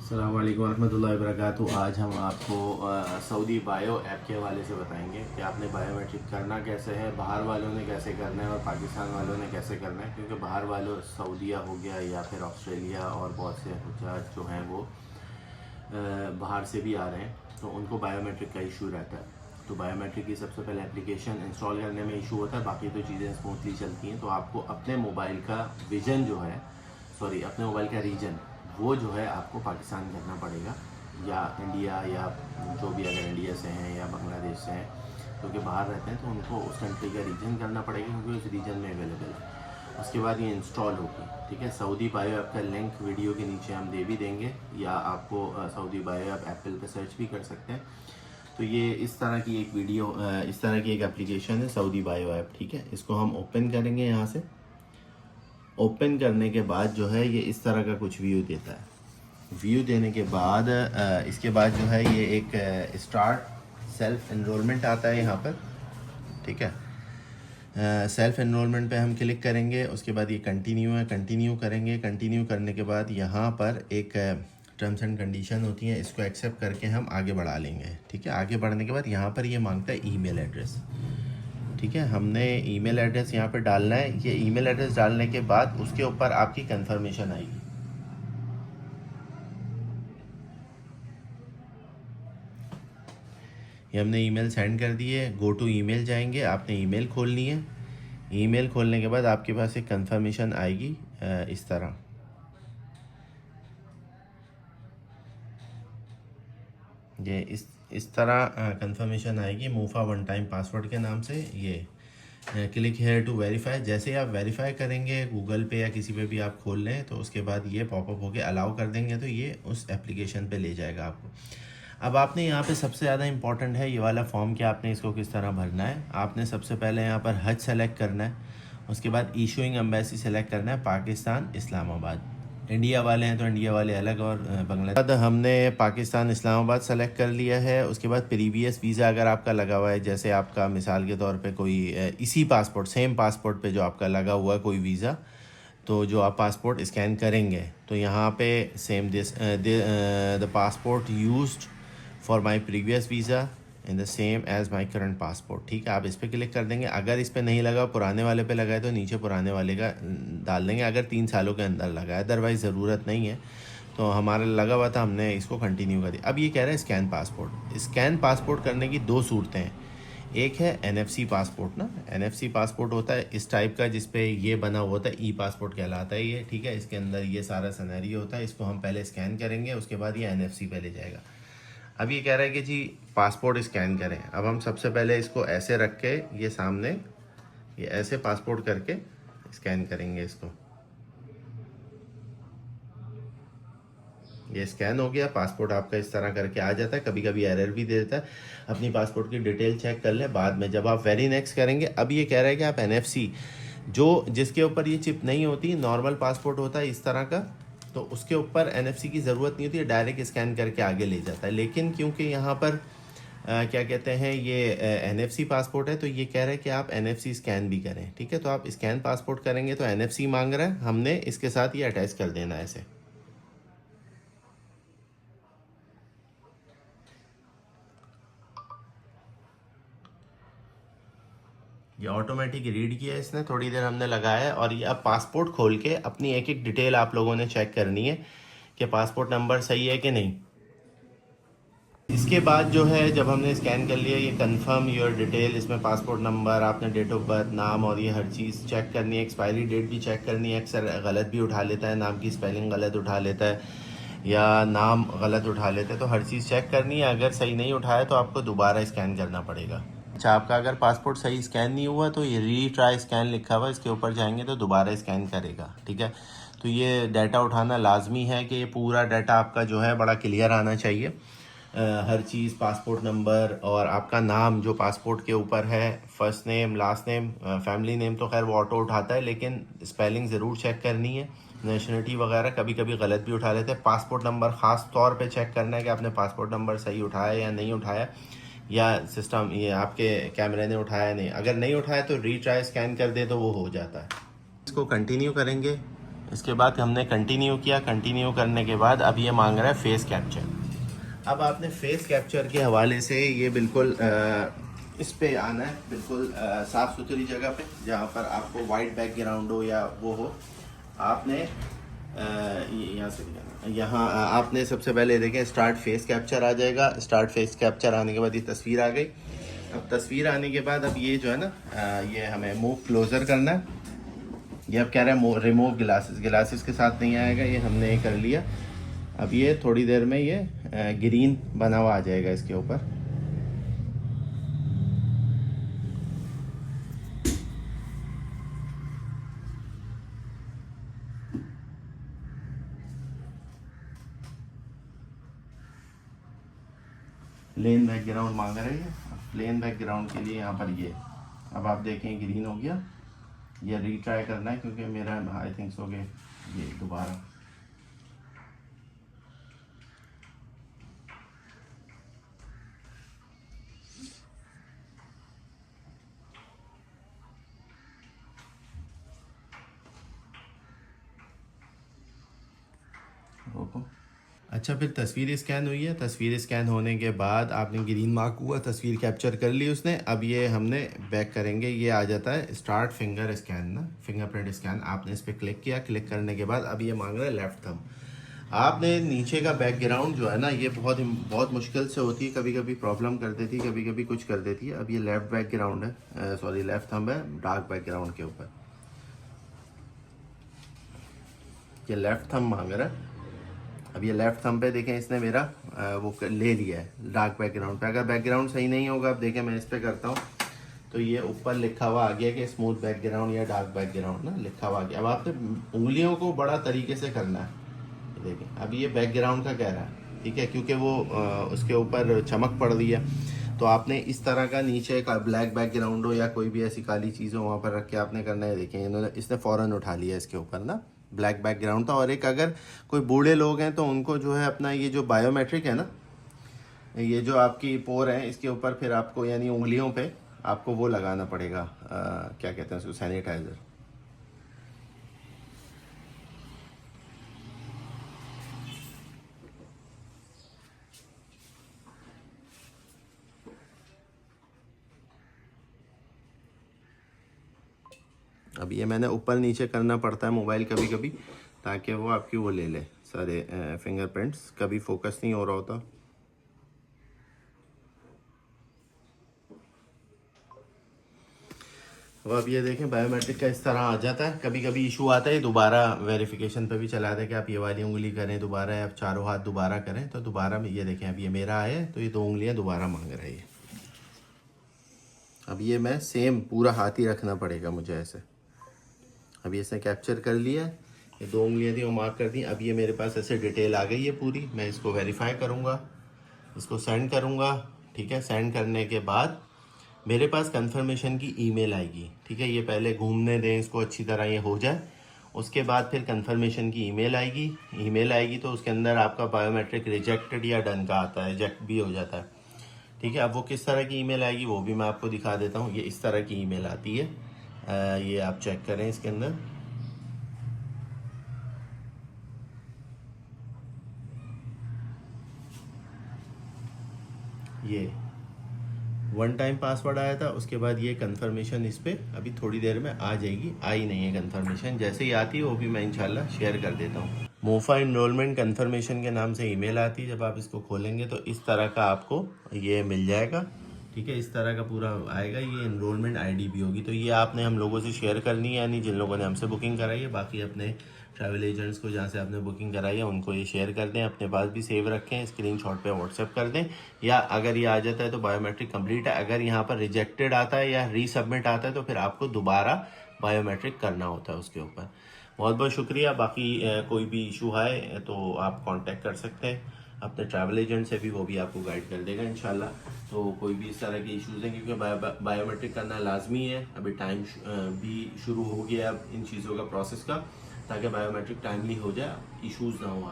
अस्सलाम वालेकुम रहमतुल्लाहि वबरकातुहू। आज हम आपको सऊदी बायो ऐप के हवाले से बताएंगे कि आपने बायोमेट्रिक करना कैसे है, बाहर वालों ने कैसे करना है और पाकिस्तान वालों ने कैसे करना है। क्योंकि बाहर वालों सऊदीया हो गया या फिर ऑस्ट्रेलिया और बहुत से हुज्जाज जो हैं वो बाहर से भी आ रहे हैं, तो उनको बायोमेट्रिक का इशू रहता है। तो बायोमेट्रिक की सबसे पहले एप्लीकेशन इंस्टॉल करने में इशू होता है, बाकी तो चीज़ें स्मूथली चलती हैं। तो आपको अपने मोबाइल का विजन जो है, अपने मोबाइल का रीजन वो जो है आपको पाकिस्तान करना पड़ेगा या इंडिया, या जो भी अगर इंडिया से हैं या बांग्लादेश से हैं, क्योंकि बाहर रहते हैं तो उनको उस कंट्री का रीजन करना पड़ेगा क्योंकि उस रीजन में अवेलेबल है। उसके बाद ये इंस्टॉल होगी, ठीक है। सऊदी बायो ऐप का लिंक वीडियो के नीचे हम दे भी देंगे, या आपको सऊदी बायो ऐप एप्पल पे सर्च भी कर सकते हैं। तो ये इस तरह की एक वीडियो, इस तरह की एक एप्लीकेशन है सऊदी बायो ऐप, ठीक है। इसको हम ओपन करेंगे। यहाँ से ओपन करने के बाद जो है ये इस तरह का कुछ व्यू देता है। व्यू देने के बाद इसके बाद जो है ये एक स्टार्ट सेल्फ एनरोलमेंट आता है यहाँ पर, ठीक है। सेल्फ एनरोलमेंट पे हम क्लिक करेंगे। उसके बाद ये कंटिन्यू है, कंटिन्यू करेंगे। कंटिन्यू करने के बाद यहाँ पर एक टर्म्स एंड कंडीशन होती है, इसको एक्सेप्ट करके हम आगे बढ़ा लेंगे, ठीक है। आगे बढ़ने के बाद यहाँ पर ये मांगता है ईमेल एड्रेस, ठीक है। हमने ईमेल एड्रेस यहाँ पे डालना है। ये ईमेल एड्रेस डालने के बाद उसके ऊपर आपकी कंफर्मेशन आएगी। ये हमने ईमेल सेंड कर दी है। गो टू ईमेल जाएंगे, आपने ईमेल खोलनी है। ईमेल खोलने के बाद आपके पास एक कंफर्मेशन आएगी इस तरह। ये इस तरह कंफर्मेशन आएगी मूफा वन टाइम पासवर्ड के नाम से। ये क्लिक हेयर टू वेरीफाई। जैसे ही आप वेरीफाई करेंगे गूगल पे या किसी पे भी आप खोल लें, तो उसके बाद ये पॉपअप होके अलाउ कर देंगे, तो ये उस एप्लीकेशन पे ले जाएगा आपको। अब आपने यहाँ पे सबसे ज़्यादा इंपॉर्टेंट है ये वाला फॉर्म कि आपने इसको किस तरह भरना है। आपने सबसे पहले यहाँ पर हज सेलेक्ट करना है। उसके बाद इशूइंग एम्बेसी सेलेक्ट करना है, पाकिस्तान इस्लामाबाद। इंडिया वाले हैं तो इंडिया वाले अलग, और बांग्लादेश हमने पाकिस्तान इस्लामाबाद सेलेक्ट कर लिया है। उसके बाद प्रीवियस वीज़ा अगर आपका लगा हुआ है, जैसे आपका मिसाल के तौर पे कोई इसी पासपोर्ट, सेम पासपोर्ट पे जो आपका लगा हुआ है कोई वीज़ा, तो जो आप पासपोर्ट स्कैन करेंगे तो यहाँ पे same this the passport used for my previous visa in the same as my current passport, ठीक है। आप इस पर क्लिक कर देंगे। अगर इस पर नहीं लगा, पुराने वाले पे लगा है, तो नीचे पुराने वाले का डाल देंगे, अगर 3 सालों के अंदर लगा है। अदरवाइज़ ज़रूरत नहीं है। तो हमारा लगा हुआ था, हमने इसको कंटिन्यू कर दिया। अब ये कह रहा है स्कैन पासपोर्ट। स्कैन पासपोर्ट करने की 2 सूरतें हैं। एक है NFC पासपोर्ट ना, NFC पासपोर्ट होता है इस टाइप का, जिसपे ये बना हुआ होता है, ई पासपोर्ट कहलाता है ये, ठीक है। इसके अंदर ये सारा सिनेरियो होता है। इसको हम पहले स्कैन करेंगे, उसके बाद ये NFC पे ले जाएगा। अब ये कह रहा है कि जी पासपोर्ट स्कैन करें। अब हम सबसे पहले इसको ऐसे रख के ये सामने, ये ऐसे पासपोर्ट करके स्कैन करेंगे इसको। ये स्कैन हो गया, पासपोर्ट आपका इस तरह करके आ जाता है। कभी कभी एरर भी दे देता है। अपनी पासपोर्ट की डिटेल चेक कर लें बाद में, जब आप वेरी नेक्स्ट करेंगे। अब ये कह रहा है कि आप NFC, जो जिसके ऊपर ये चिप नहीं होती, नॉर्मल पासपोर्ट होता है इस तरह का, तो उसके ऊपर NFC की ज़रूरत नहीं होती है, डायरेक्ट स्कैन करके आगे ले जाता है। लेकिन क्योंकि यहाँ पर क्या कहते हैं, ये NFC पासपोर्ट है, तो ये कह रहा है कि आप NFC स्कैन भी करें, ठीक है। तो आप स्कैन पासपोर्ट करेंगे तो NFC मांग रहा है, हमने इसके साथ ये अटैच कर देना है ऐसे। ये ऑटोमेटिक रीड किया इसने, थोड़ी देर हमने लगाया है। और ये अब पासपोर्ट खोल के अपनी एक एक डिटेल आप लोगों ने चेक करनी है कि पासपोर्ट नंबर सही है कि नहीं। इसके बाद जो है, जब हमने स्कैन कर लिया, ये कंफर्म योर डिटेल, इसमें पासपोर्ट नंबर, आपने डेट ऑफ बर्थ, नाम और ये हर चीज़ चेक करनी है। एक्सपायरी डेट भी चेक करनी है। अक्सर गलत भी उठा लेता है, नाम की स्पेलिंग गलत उठा लेता है या नाम गलत उठा लेते हैं, तो हर चीज़ चेक करनी है। अगर सही नहीं उठाया तो आपको दोबारा स्कैन करना पड़ेगा। अच्छा, आपका अगर पासपोर्ट सही स्कैन नहीं हुआ तो ये रीट्राई स्कैन लिखा हुआ है, इसके ऊपर जाएंगे तो दोबारा स्कैन करेगा, ठीक है। तो ये डाटा उठाना लाजमी है कि ये पूरा डाटा आपका जो है बड़ा क्लियर आना चाहिए। हर चीज़, पासपोर्ट नंबर और आपका नाम जो पासपोर्ट के ऊपर है, first name, last name, family name तो खैर वो ऑटो उठाता है, लेकिन स्पेलिंग ज़रूर चेक करनी है। नेशनलिटी वगैरह कभी कभी गलत भी उठा लेते हैं। पासपोर्ट नंबर ख़ास तौर पे चेक करना है कि आपने पासपोर्ट नंबर सही उठाया या नहीं उठाया, या सिस्टम ये आपके कैमरे ने उठाया नहीं। अगर नहीं उठाया तो रीट्राई स्कैन कर दे तो वो हो जाता है। इसको कंटिन्यू करेंगे। इसके बाद हमने कंटिन्यू किया। कंटिन्यू करने के बाद अब ये मांग रहा है फेस कैप्चर। अब आपने फेस कैप्चर के हवाले से ये बिल्कुल इस पे आना है, बिल्कुल साफ़ सुथरी जगह पे जहाँ पर आपको वाइट बैकग्राउंड हो या वो हो। आपने यहाँ से यहाँ आपने सबसे पहले देखें स्टार्ट फेस कैप्चर आ जाएगा। स्टार्ट फेस कैप्चर आने के बाद ये तस्वीर आ गई। अब तस्वीर आने के बाद अब ये जो है ना ये हमें मूव क्लोज़र करना है। ये अब कह रहा है रिमूव ग्लासेस, ग्लासेस के साथ नहीं आएगा, ये हमने ये कर लिया। अब ये थोड़ी देर में ये ग्रीन बना हुआ आ जाएगा इसके ऊपर। प्लेन बैकग्राउंड मांग रही है। प्लेन बैकग्राउंड के लिए यहाँ पर ये अब आप देखें ग्रीन हो गया। ये रीट्राई करना है क्योंकि मेरा आई थिंक हो गए ये दोबारा। अच्छा, फिर तस्वीर स्कैन हुई है। तस्वीर स्कैन होने के बाद आपने ग्रीन मार्क हुआ, तस्वीर कैप्चर कर ली उसने। अब ये हमने बैक करेंगे, ये आ जाता है स्टार्ट फिंगर स्कैन ना, फिंगरप्रिंट स्कैन। आपने इस पर क्लिक किया। क्लिक करने के बाद अब ये मांग रहा है लेफ़्ट थंब। आपने नीचे का बैकग्राउंड जो है ना ये बहुत मुश्किल से होती है, कभी कभी प्रॉब्लम कर देती है, कभी कभी कुछ कर देती है। अब ये लेफ़्ट बैकग्राउंड है, सॉरी लेफ़्ट थंब है डार्क बैकग्राउंड के ऊपर। ये लेफ़्ट थंब मांग रहा है। अब ये लेफ़्ट थंब पे देखें इसने मेरा वो ले लिया है डार्क बैकग्राउंड पे। अगर बैकग्राउंड सही नहीं होगा, अब देखें मैं इस पर करता हूँ तो ये ऊपर लिखा हुआ आ गया कि स्मूथ बैकग्राउंड या डार्क बैकग्राउंड ना लिखा हुआ आ गया। अब आपने उंगलियों को बड़ा तरीके से करना है। देखें अब ये बैकग्राउंड का कह रहा है, ठीक है, क्योंकि वो उसके ऊपर चमक पड़ रही है। तो आपने इस तरह का नीचे का ब्लैक बैकग्राउंड हो या कोई भी ऐसी काली चीज़ हो वहाँ पर रख के आपने करना है। देखें इसने फ़ौरन उठा लिया इसके ऊपर ना, ब्लैक बैकग्राउंड था। और एक अगर कोई बूढ़े लोग हैं तो उनको जो है अपना ये जो बायोमेट्रिक है ना, ये जो आपकी पोर है इसके ऊपर फिर आपको यानी उंगलियों पे आपको वो लगाना पड़ेगा, क्या कहते हैं उसको, सैनिटाइज़र। अब ये मैंने ऊपर नीचे करना पड़ता है मोबाइल कभी कभी, ताकि वो आपकी वो ले ले सारे फिंगरप्रिंट्स, कभी फोकस नहीं हो रहा होता। अब ये देखें बायोमेट्रिक का इस तरह आ जाता है। कभी कभी इशू आता है, दोबारा वेरिफिकेशन पे भी चला आता है कि आप ये वाली उंगली करें दोबारा, आप चारों हाथ दोबारा करें। तो दोबारा में ये देखें अब ये मेरा आया तो ये 2 उंगलियां दोबारा मांग रही है। अब ये मैं सेम पूरा हाथ ही रखना पड़ेगा मुझे ऐसे। अभी इसने कैप्चर कर लिया, ये 2 उंगलियां थी वो मार्क कर दी। अब ये मेरे पास ऐसे डिटेल आ गई है पूरी। मैं इसको वेरीफाई करूँगा, इसको सेंड करूँगा, ठीक है। सेंड करने के बाद मेरे पास कंफर्मेशन की ईमेल आएगी, ठीक है। ये पहले घूमने दें इसको अच्छी तरह, ये हो जाए, उसके बाद फिर कंफर्मेशन की ईमेल आएगी। ईमेल आएगी तो उसके अंदर आपका बायोमेट्रिक रिजेक्टेड या डन का आता है, रिजेक्ट भी हो जाता है, ठीक है। अब वो किस तरह की ईमेल आएगी वो भी मैं आपको दिखा देता हूँ। ये इस तरह की ईमेल आती है, ये आप चेक करें इसके अंदर। ये 1 टाइम पासवर्ड आया था, उसके बाद ये कंफर्मेशन इस पर अभी थोड़ी देर में आ जाएगी। आई नहीं है कंफर्मेशन, जैसे ही आती है वो भी मैं इंशाल्लाह शेयर कर देता हूँ। मोफा इनरोलमेंट कंफर्मेशन के नाम से ईमेल आती है। जब आप इसको खोलेंगे तो इस तरह का आपको ये मिल जाएगा, ठीक है। इस तरह का पूरा आएगा, ये इनरोलमेंट आईडी भी होगी। तो ये आपने हम लोगों से शेयर करनी है, यानी जिन लोगों ने हमसे बुकिंग कराई है। बाकी अपने ट्रैवल एजेंट्स को जहाँ से आपने बुकिंग कराई है उनको ये शेयर कर दें, अपने पास भी सेव रखें, स्क्रीनशॉट पे व्हाट्सएप कर दें। या अगर ये आ जाता है तो बायोमेट्रिक कंप्लीट है। अगर यहाँ पर रिजेक्टेड आता है या रीसबमिट आता है तो फिर आपको दोबारा बायोमेट्रिक करना होता है उसके ऊपर। बहुत बहुत शुक्रिया। बाकी कोई भी इशू आए तो आप कांटेक्ट कर सकते हैं अपने ट्रैवल एजेंट से भी, वो भी आपको गाइड कर देगा इंशाल्लाह। तो कोई भी इस तरह के इश्यूज़ हैं, क्योंकि बायोमेट्रिक करना लाजमी है। अभी टाइम भी शुरू हो गया अब इन चीज़ों का प्रोसेस का, ताकि बायोमेट्रिक टाइमली हो जाए, इश्यूज़ ना हो।